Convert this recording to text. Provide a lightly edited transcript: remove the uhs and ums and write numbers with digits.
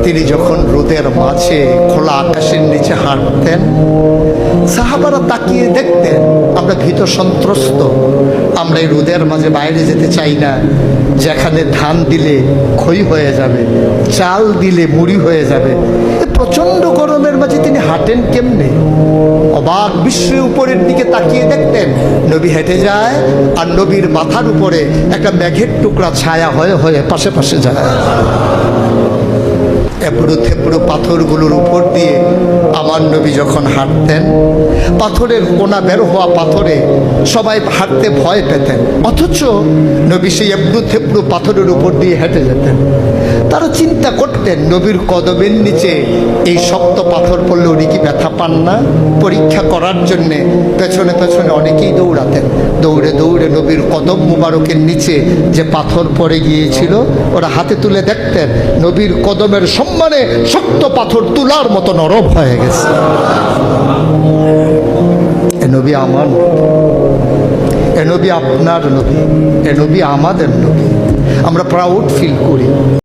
তিনি যখন রোদের মাঝে খোলা আকাশের নিচে হাঁটতেন, সাহাবারা তাকিয়ে দেখতেন আমরা ভীত সন্ত্রস্ত, আমরা এই রোদের মাঝে বাইরে যেতে চাই না, যেখানে ধান দিলে খই হয়ে যাবে, চাল দিলে মুড়ি হয়ে যাবে। প্রচন্ড গরমের মাঝে তিনি হাঁটেন কেমনে? অবাক বিশ্বে উপরের দিকে তাকিয়ে দেখতেন নবী হেঁটে যায়, আর নবীর মাথার উপরে একটা মেঘের টুকরা ছায়া হয়ে হয়ে পাশে পাশে যায়। এবড়ো থেবড়ো পাথরগুলোর উপর দিয়ে আমার নবী যখন হাঁটতেন, পাথরের কোনা বের হওয়া পাথরে সবাই হাঁটতে ভয় পেতেন, অথচ নবী সেই এবড়ো থেবড়ো পাথরের উপর দিয়ে হেঁটে যেতেন। তারা চিন্তা করতেন নবীর কদমের নিচে এই শক্ত পাথর পড়লে উনি কি ব্যথা পান না? পরীক্ষা করার জন্যে পেছনে পেছনে অনেকেই দৌড়াতেন। দৌড়ে দৌড়ে নবীর কদম মুবারকের নিচে যে পাথর পড়ে গিয়েছিল ওরা হাতে তুলে দেখতেন নবীর কদমের সম্মানে শক্ত পাথর তুলার মতো নরম হয়ে গেছে। এ নবী আমার, এ নবী আপনার নবী, এ নবী আমাদের নবী। আমরা প্রাউড ফিল করি।